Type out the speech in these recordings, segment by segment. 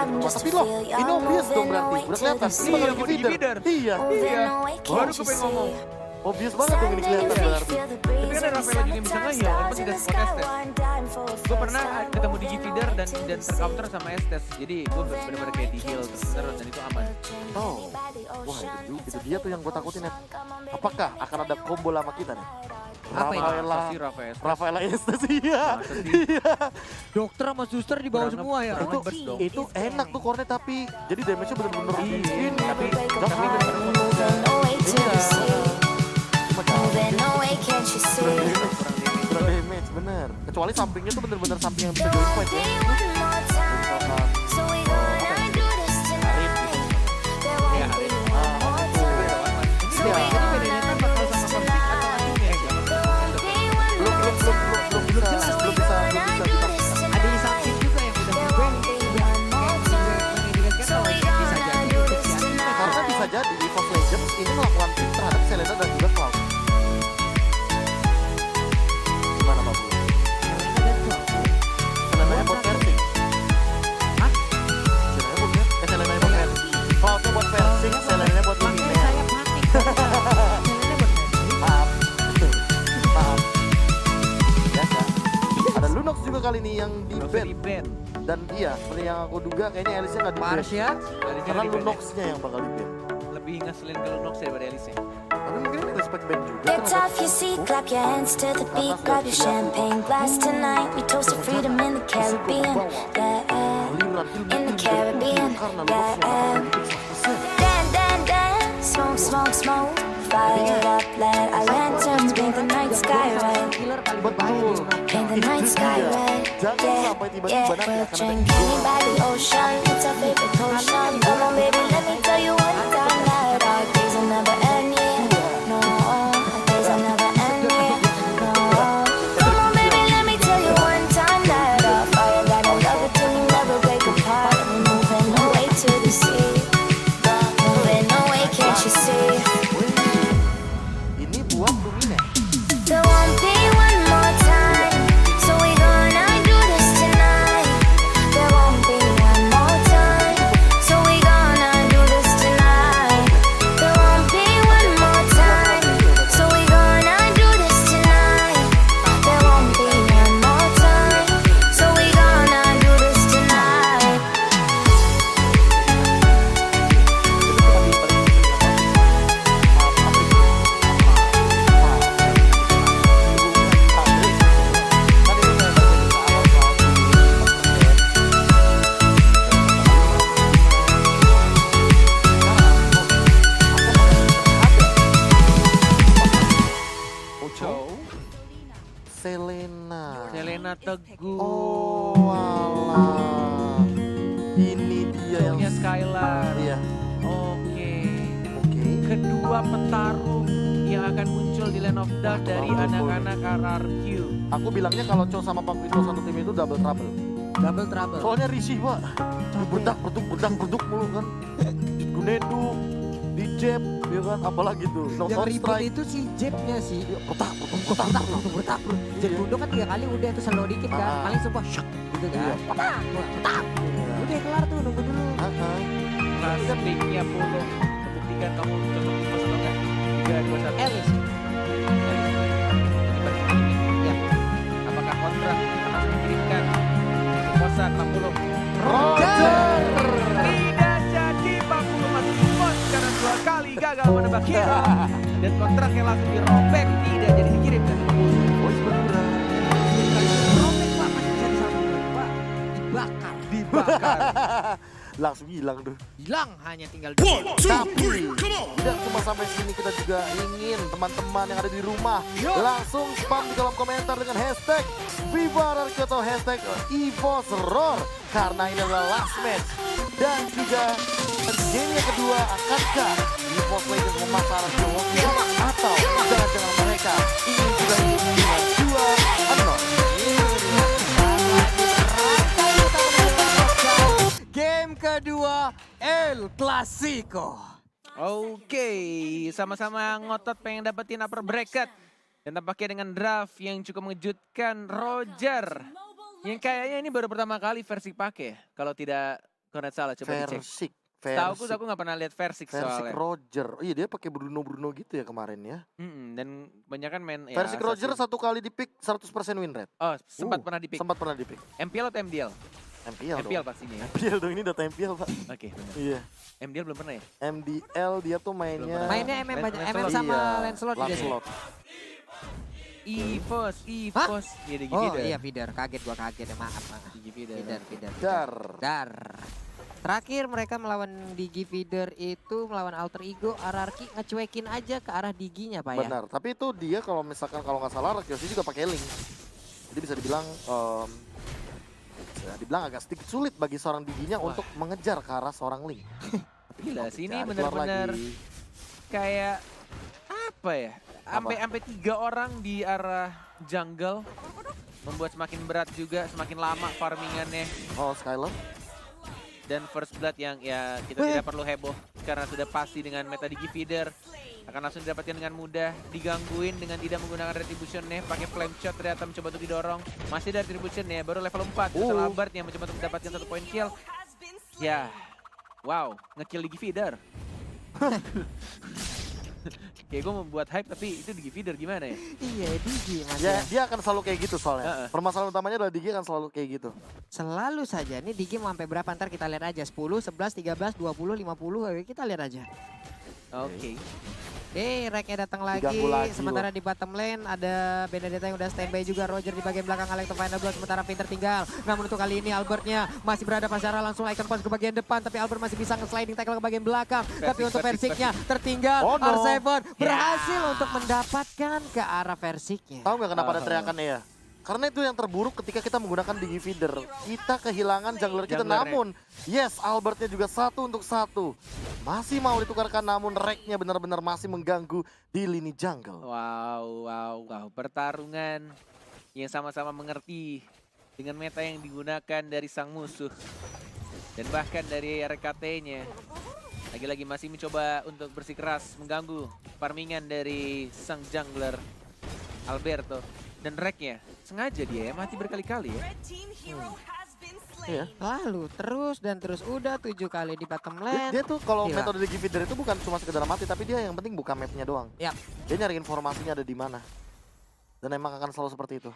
Tapi loh, ini obvious dong berarti. Udah kelihatan, ini bakal mau di feeder. Iya. Baru gue pengen ngomong. Obvious banget dong ini kelihatan berarti. Tapi kan ada Rafaela juga yang bisa nge-heal, walaupun tidak sekuat Estes. Gue pernah ketemu di feeder dan tercounter sama Estes. Jadi gue bener-bener kayak di heal terus dan itu aman. Oh, wah itu dia tuh yang gue takutin ya. Apakah akan ada combo lama kita nih? Apa itu? Rafaela Estes, iya. Dokter sama suster di bawah semua ya. Itu enak tuh core tapi jadi damage-nya bener-bener ini. Tapi kurang damage, bener. Kecuali sampingnya tuh bener-bener samping yang bisa join fight ya. Jadi EVOS Legends ini melakukan pick terhadap Selena dan juga Cloud. Gimana Pak Bro? Selenanya buat versing. Hah? Selenanya buat versing. Cloudnya buat versing, Selenanya buat Lumina. Maaf. Maaf. Biasa. Ada Lunox juga kali ini yang di ban. Dan iya, seperti yang aku duga kayaknya Alice nggak di ban. Marsha? Karena Lunox-nya yang bakal di ban. Lebih ngeselin ke Lunox daripada Alice. Tapi mungkin ini respect band juga. Get off your seat, clap your hands to the beat, grab your champagne glass tonight. We toast to freedom in the Caribbean, yeah. In the Caribbean, yeah. Dan, dan, dan, smoke, smoke, smoke. Fire up, let our lanterns paint the night sky red. Betul. Paint the night sky red, yeah, yeah. We'll drink honey by the ocean, it's our favorite potion. Come on baby, let me tell you one time that our days will never end, yeah. No, our days will never end, yeah. No. Come on baby, let me tell you one time that our fire got a love it till we never break apart. We're moving away to the sea, moving away, can't you see? Ini buat Lumina. There won't be one more time, so we gonna do this tonight. There won't be one more time, so we gonna do this tonight. There won't be one more time, so we gonna do this tonight. There won't be one more time, so we gonna do this tonight. Selena Teguh. Oh alah. Ini dia yang Punya Skylar. Iya. Oke. Oke. Kedua petarung yang akan muncul di Land of Dark dari anak-anak RRQ. Aku bilangnya kalau Cho sama Papito satu tim itu double trouble. Double trouble. Soalnya risih pak. Berdak mulu kan. Gunedu, di jab, ya kan. Apalagi tuh. Yang ribut itu si jabnya sih. Bertak. Jadi Bundo kan 3 kali udah itu slow dikit kan. Paling semua shock gitu kan. Iya. Petak. Udah kelar tuh, nunggu dulu. Kelas baiknya Polo. Membuktikan kamu cocok di pos atau enggak. 3, 2, 1. Alice. Ya. Apakah kontrak akan dikirimkan? Posa 60. Roger. Tidak jadi 40 masuk pos karena 2 kali gagal menebak hero. Dan kontraknya langsung dirobek, tidak jadi dikirimkan. Oh sebenarnya. Robek pak, masih bisa disambung pak. Dibakar. Langsung hilang tuh. Hilang, hanya tinggal Tapi tidak cuma sampai sini, kita juga ingin teman-teman yang ada di rumah langsung spam di kolom komentar dengan hashtag Viva RRQ atau hashtag EVOS Roar karena ini adalah last match. Dan juga game yang kedua, akankah EVOS Legends memasar Milwaukee atau jangan-jangan mereka ingin juga dengan 2-0. Game kedua El Clasico. Oke, sama-sama ngotot pengen dapetin upper bracket. Dan tampaknya dengan draft yang cukup mengejutkan, Roger. Yang kayaknya ini baru pertama kali versi pakai, kalau tidak Kalau nggak salah coba dicek. Versik. Tahu aku nggak pernah lihat Versik Versik soalnya. Roger. Oh, iya dia pakai Bruno gitu ya kemarin ya. Dan kebanyakan main ya. Versik Roger assassin. 1 kali di pick 100% win rate. Oh, sempat pernah di pick. Sempat pernah di pick. MPL atau MDL? MPL MPL dong. pastinya ya. MPL dong, ini data MPL Pak. Oke, benar. Iya. MDL belum pernah ya? MDL dia tuh mainnya. Mainnya MM banyak, MM sama Iya, Lancelot juga sih. Lancelot. EVOS. Iya, di Oh feeder. iya feeder, kaget gua kaget ya, maaf. Digi feeder. Feeder. Dar. Terakhir mereka melawan Digi Feeder itu melawan Alter Ego, Ararki ngecuekin aja ke arah Diginya Pak ya. Benar, tapi itu dia kalau misalkan kalau nggak salah Rakyoshi juga pakai link. Jadi bisa dibilang agak sedikit sulit bagi seorang Diginya untuk mengejar ke arah seorang link. Gila, sini Cari keluar benar-benar lagi. kayak apa ya? Sampai 3 orang di arah jungle membuat semakin berat juga, semakin lama farmingannya. Oh, Skylar. Dan first blood yang ya kita tidak perlu heboh karena sudah pasti dengan meta Digi Feeder akan langsung didapatkan dengan mudah, digangguin dengan tidak menggunakan retribution-nya, pakai flame shot ternyata mencoba untuk didorong, masih ada retribution-nya, baru level 4, setelah Albert yang mencoba untuk mendapatkan 1 point kill. Ya, wow, ngekill Digi Feeder. Kayak gue membuat hype tapi itu Digi Feeder gimana ya? Iya Digi Mas Ya, ya. dia akan selalu kayak gitu soalnya. Permasalahan utamanya adalah Digi akan selalu kayak gitu. Selalu saja, nih Digi mau sampai berapa ntar kita lihat aja, 10, 11, 13, 20, 50, kita lihat aja. Oke. Reknya datang lagi, Diganggu lagi sementara di bottom lane ada Benedetta yang udah standby juga, Roger di bagian belakang, Alex to final blow, sementara Pinter tinggal. Namun untuk kali ini Albertnya masih berada pasara, langsung icon pass ke bagian depan, tapi Albert masih bisa nge-sliding tackle ke bagian belakang. Tapi untuk Versiknya tertinggal, Oh, no. R7 berhasil untuk mendapatkan ke arah Versiknya. Tahu nggak kenapa ada teriakan ya? Karena itu yang terburuk ketika kita menggunakan Digi Feeder. Kita kehilangan jungler kita, Junglernya. namun yes, Albertnya juga 1 untuk 1. Masih mau ditukarkan, namun Reknya benar-benar masih mengganggu di lini jungle. Wow. Pertarungan yang sama-sama mengerti dengan meta yang digunakan dari sang musuh. Dan bahkan dari RKT-nya. Lagi-lagi masih mencoba untuk bersikeras mengganggu farmingan dari sang jungler Alberto. Dan Reknya sengaja dia ya mati berkali-kali ya. Iya. Lalu terus udah 7 kali di bottom lane. Dia tuh kalau Gila. metode Digi Feeder itu bukan cuma sekedar mati, tapi dia yang penting buka mapnya doang. Yap. Dia nyari informasinya ada di mana. Dan emang akan selalu seperti itu.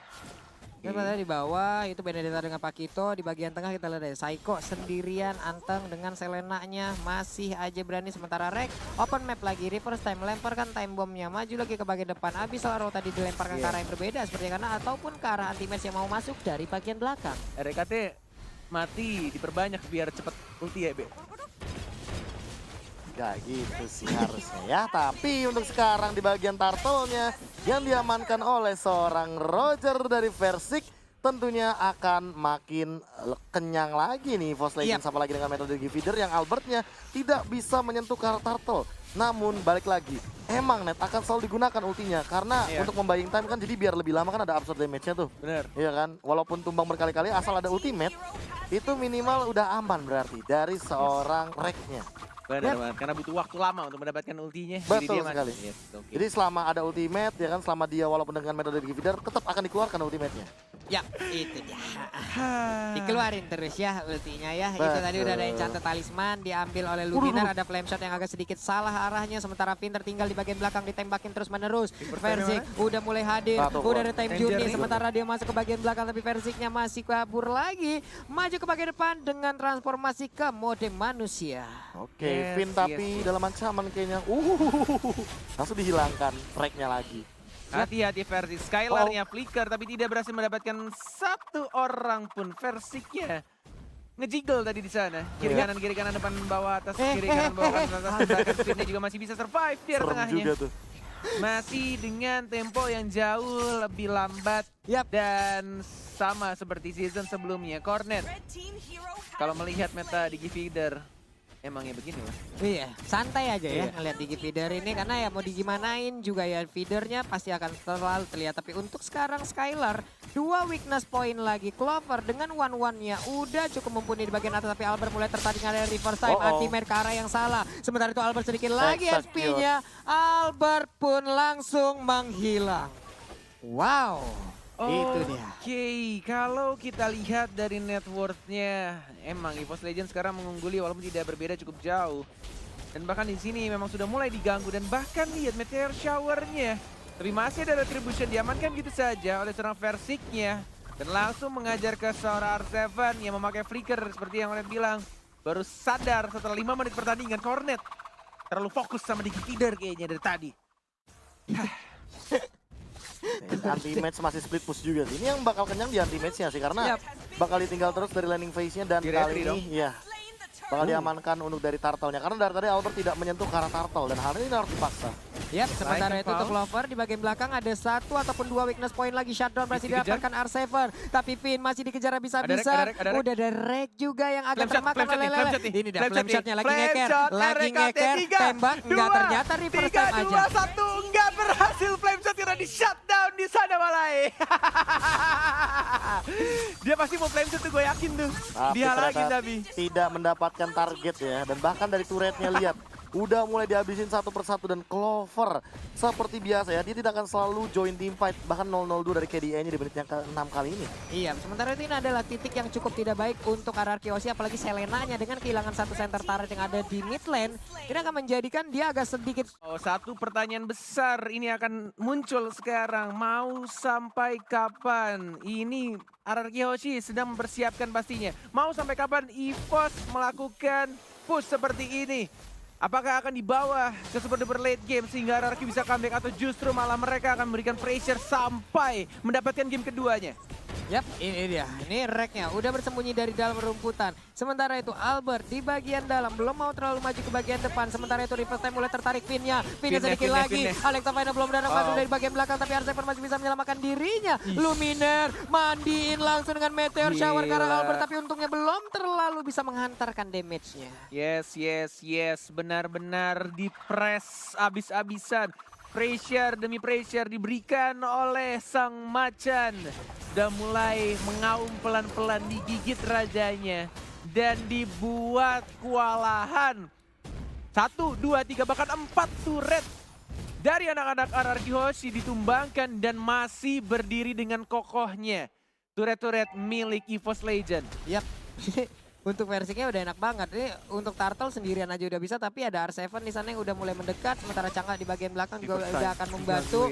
Dan pada di bawah itu Benedetta dengan Pakito, di bagian tengah kita lihat ada Saiko sendirian, Anteng dengan Selenanya masih aja berani, sementara Rek open map lagi, reverse time, lemparkan time bombnya, maju lagi ke bagian depan. Abis Laro tadi dilemparkan ke arah yang berbeda seperti karena ataupun ke arah anti-match yang mau masuk dari bagian belakang. RKT mati diperbanyak biar cepet ulti ya, Be. Gak gitu sih harusnya ya. Tapi untuk sekarang di bagian turtle-nya yang diamankan oleh seorang Roger dari Versik tentunya akan makin kenyang lagi nih Force Legends, sama lagi dengan metode Digi Feeder yang Albertnya tidak bisa menyentuh ke arah turtle. Namun balik lagi, emang Net akan selalu digunakan ultinya karena untuk membaying time kan, jadi biar lebih lama kan ada absorb damage-nya tuh. Bener. Iya kan, walaupun tumbang berkali-kali asal ada ultimate itu minimal udah aman berarti dari seorang Reknya. Bener banget, karena butuh waktu lama untuk mendapatkan ultinya. Betul Jadi dia sekali. Yes, oke. Jadi selama ada ultimate ya kan, selama dia walaupun dengan metode Digi Feeder tetap akan dikeluarkan ultimate-nya. Ya, itu dia. Dikeluarin terus ya ultinya ya. Itu tadi udah ada enchanted talisman diambil oleh Luminar, ada flame shot yang agak sedikit salah arahnya, sementara Pinter tinggal di bagian belakang ditembakin terus menerus. Versik udah mulai hadir, udah ada time journey, sementara dia masuk ke bagian belakang tapi Versiknya masih kabur lagi. Maju ke bagian depan dengan transformasi ke mode manusia. Oke, Vin tapi dalam ancaman kayaknya. Langsung dihilangkan tracknya lagi. Hati-hati Versik, Skylar-nya flicker tapi tidak berhasil mendapatkan satu orang pun. Versiknya ngejiggle tadi di sana. Kiri kanan depan bawah atas, kiri kanan bawah atas. Bahkan Finnya juga masih bisa survive di Serem tengahnya. juga tuh. Masih dengan tempo yang jauh lebih lambat dan sama seperti season sebelumnya. Cornet, kalau melihat meta Digi Feeder, emangnya begini lah. Iya, santai aja ya ngeliat Digi Feeder ini karena ya mau digimanain juga ya feedernya pasti akan selalu terlihat. Tapi untuk sekarang Skylar 2 weakness point lagi. Clover dengan one-one-nya udah cukup mumpuni di bagian atas, tapi Albert mulai tertarik ada reverse time anti-mare ke arah yang salah. Sementara itu Albert sedikit lagi SP-nya. Albert pun langsung menghilang. Wow. Itu dia. Oke, kalau kita lihat dari net worth-nya, emang EVOS Legends sekarang mengungguli walaupun tidak berbeda cukup jauh. Dan bahkan di sini memang sudah mulai diganggu dan bahkan lihat meteor shower-nya. Tapi masih ada retribution diamankan gitu saja oleh seorang Versik-nya. Dan langsung mengajar ke seorang R7 yang memakai flicker seperti yang Cornet bilang. Baru sadar setelah 5 menit pertandingan, Cornet terlalu fokus sama Digi Feeder kayaknya dari tadi. Anti-match masih split push juga sih. Ini yang bakal kenyang di anti-match-nya sih, karena bakal ditinggal terus dari landing phase-nya dan Di kali retry ini ya bakal diamankan untuk dari Turtle-nya. Karena dari tadi Albert tidak menyentuh ke arah Turtle dan hal ini harus dipaksa. Yap, sementara Right, itu untuk Clover di bagian belakang ada 1 ataupun 2 weakness point lagi. Shutdown masih Dikejar. didapatkan R7. Tapi Finn masih dikejar habis-habisan. Ada rek. Udah ada rek juga yang agak Flame shot, termakan flame shot oleh nih, flame Lele. shot nih. Ini dia Flame flame shot nih. shotnya lagi Flame ngeker. shot, Lagi RKT ngeker, 3, tembak. Enggak, 2, ternyata reverse 3, time aja. 2, 1, enggak berhasil flame shot karena di shutdown di sana Malai. Dia pasti mau flame shot tuh, gue yakin tuh. Tapi Dihalangin ternyata tapi. tidak mendapatkan target ya. Dan bahkan dari turretnya lihat, udah mulai dihabisin satu persatu. Dan Clover seperti biasa ya, dia tidak akan selalu join team fight. Bahkan 0-0-2 dari KDA-nya di menit yang ke-6 kali ini. Iya, sementara itu ini adalah titik yang cukup tidak baik untuk RRQ Aussie, apalagi Selena-nya dengan kehilangan satu center turret yang ada di mid lane. Ini akan menjadikan dia agak sedikit. Oh, satu pertanyaan besar ini akan muncul sekarang. Mau sampai kapan ini RRQ Hoshi sedang mempersiapkan pastinya. Mau sampai kapan EVOS melakukan push seperti ini? Apakah akan dibawa ke super duper late game sehingga RRQ bisa comeback atau justru malah mereka akan memberikan pressure sampai mendapatkan game keduanya? Yap, ini dia. Ini reknya udah bersembunyi dari dalam rumputan. Sementara itu Albert di bagian dalam belum mau terlalu maju ke bagian depan. Sementara itu reverse time mulai tertarik Finnya. Finnya sedikit lagi. Alexa Fina belum datang masuk dari bagian belakang, tapi Arseven masih bisa menyelamatkan dirinya. Luminer mandiin langsung dengan meteor shower ke arah Albert, tapi untungnya belum terlalu bisa menghantarkan damage-nya. Yes. Benar-benar di-press abis-abisan. Pressure demi pressure diberikan oleh sang macan. Sudah mulai mengaum pelan-pelan, digigit rajanya. Dan dibuat kewalahan. 1, 2, 3, bahkan 4 turret dari anak-anak RRQ Hoshi ditumbangkan dan masih berdiri dengan kokohnya. Turret-turret milik EVOS Legend. Yap. Untuk versinya udah enak banget. Ini untuk Turtle sendirian aja udah bisa, tapi ada R7 di sana yang udah mulai mendekat. Sementara Cangga di bagian belakang juga udah akan membantu.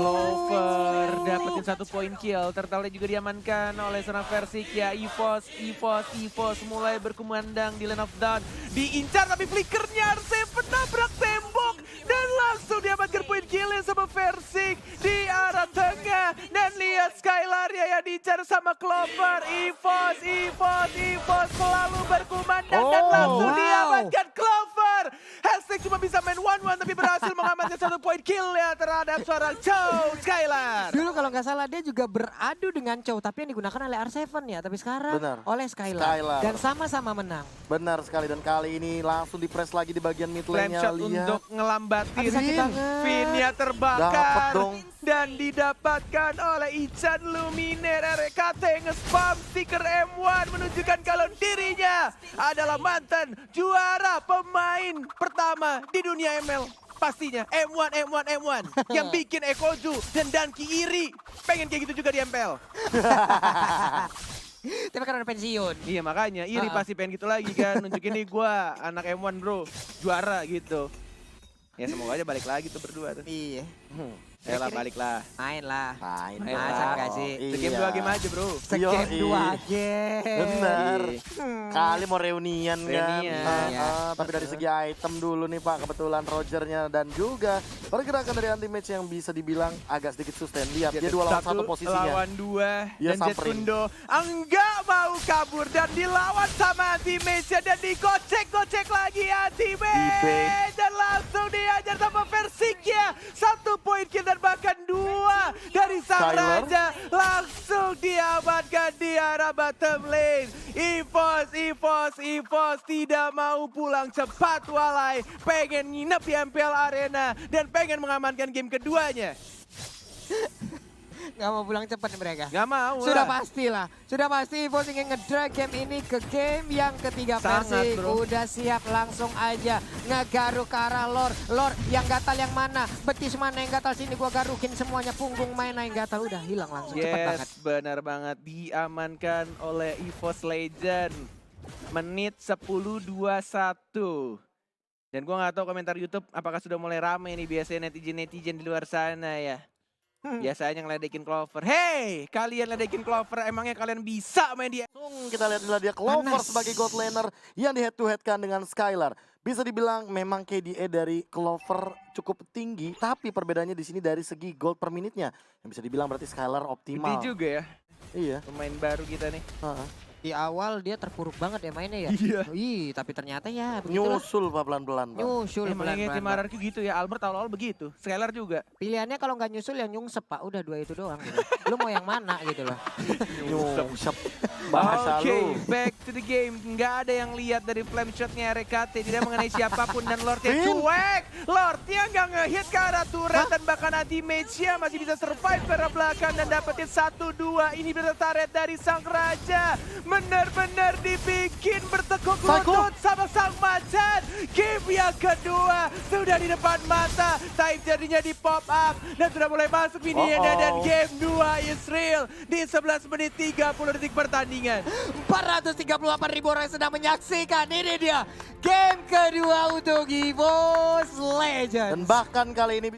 Clover dapetin 1 poin kill. Turtle juga diamankan oleh seorang Versik ya. EVOS mulai berkumandang di lane of dawn. Diincar tapi flickernya R7 nabrak tembok. Dan langsung diamankan poin killnya sama Versik di arah tengah. Dan lihat Skylaria yang diincar sama Clover. EVOS selalu berkumandang dan langsung diamankan Clover. Hashtag cuma bisa main 1-1 tapi berhasil mengamankan 1 poin kill ya terhadap seorang Chow Skylar. Dulu kalau nggak salah dia juga beradu dengan Chow, tapi yang digunakan oleh R7 ya. Tapi sekarang oleh Skylar. Dan sama-sama menang. Benar sekali, dan kali ini langsung di-press lagi di bagian mid Flame lane-nya. shot untuk ngelambatin Finnya Dapet terbakar. dong. Dan didapatkan oleh Ichan Luminer. RKT nge-spam stiker M1 menunjukkan kalau dirinya adalah mantan juara pemain pertama di dunia ML. Pastinya M1 yang bikin Ekoju dan Danki iri. Pengen kayak gitu juga di MPL. Tapi kan udah pensiun. Iya makanya iri pasti pengen gitu lagi kan. Nunjukin nih gua anak M1 bro, juara gitu. Ya semoga aja balik lagi tuh berdua tuh. Iya. Ayolah balik lah. Main lah. Main Ayo Masa lah. nggak sih? Game 2 game aja bro. Segame Yoi. 2 game. Bener. Iya. Kali mau reunian kan. Reunian, ya. Tapi dari segi item dulu nih Pak, kebetulan Rogernya dan juga pergerakan dari anti-match yang bisa dibilang agak sedikit sustain. Lihat, dia 2 lawan 1 posisinya. Lawan 2 Dia dan samperin. Jetundo enggak mau kabur dan dilawan sama anti-match dan digocek-gocek lagi anti-match. Di-bait. Dan langsung diajar sama Versiknya. 1 poin kill dan bahkan 2 dari sang Skylar. raja. Langsung diamankan di arah bottom lane. EVOS tidak mau pulang cepat walai. Pengen nginep di MPL Arena dan pengen mengamankan game keduanya. Nggak mau pulang cepat mereka. Nggak mau Sudah lah. pastilah. Sudah pasti EVOS ingin nge-drag game ini ke game yang ketiga. Sangat, Persik bro. udah siap, langsung aja ngegaruk ke arah Lord. Lord yang gatal yang mana? Betis mana yang gatal? Sini gua garukin semuanya. Punggung mana yang gatal? Udah hilang langsung, cepet banget. Yes, benar banget. Diamankan oleh EVOS Legend. Menit 10:21. Dan gua nggak tahu komentar YouTube apakah sudah mulai rame nih biasanya netizen-netizen di luar sana ya. Biasanya ngeledekin Clover. Hey, kalian ledekin Clover, emangnya kalian bisa main di... Langsung kita lihat inilah dia Clover Panas. sebagai God laner yang di head to head kan dengan Skylar. Bisa dibilang memang KDA dari Clover cukup tinggi, tapi perbedaannya di sini dari segi gold per menitnya. Yang bisa dibilang berarti Skylar Gede optimal. juga ya, Iya. pemain baru kita nih. Heeh. Di awal dia terpuruk banget ya mainnya ya. Iya. Ih, tapi ternyata ya begitulah. Nyusul Pak pelan-pelan. Pak. Nyusul Emangnya tim pelan-pelan. RRQ gitu ya, Albert awal-awal begitu. Skylar juga. Pilihannya kalau nggak nyusul yang nyungsep Pak, udah dua itu doang gitu. Lu mau yang mana gitu loh. Nyungsep. Bahasa Oke, lu. back to the game. Nggak ada yang lihat dari flame shotnya RKT. Tidak mengenai siapapun dan Lordnya Fin. cuek. Lordnya nggak ngehit ke arah turret dan bahkan anti-mage-nya masih bisa survive ke arah belakang dan dapetin 1-2. Ini bisa taret dari sang raja. Benar-benar dibikin bertekuk Psycho. lutut sama sang macan. Game yang kedua sudah di depan mata. Time jadinya di pop up dan sudah mulai masuk mininya dan game 2 is real di 11 menit 30 detik pertandingan. 438.000 orang yang sedang menyaksikan. Ini dia game kedua untuk EVOS Legends. Dan bahkan kali ini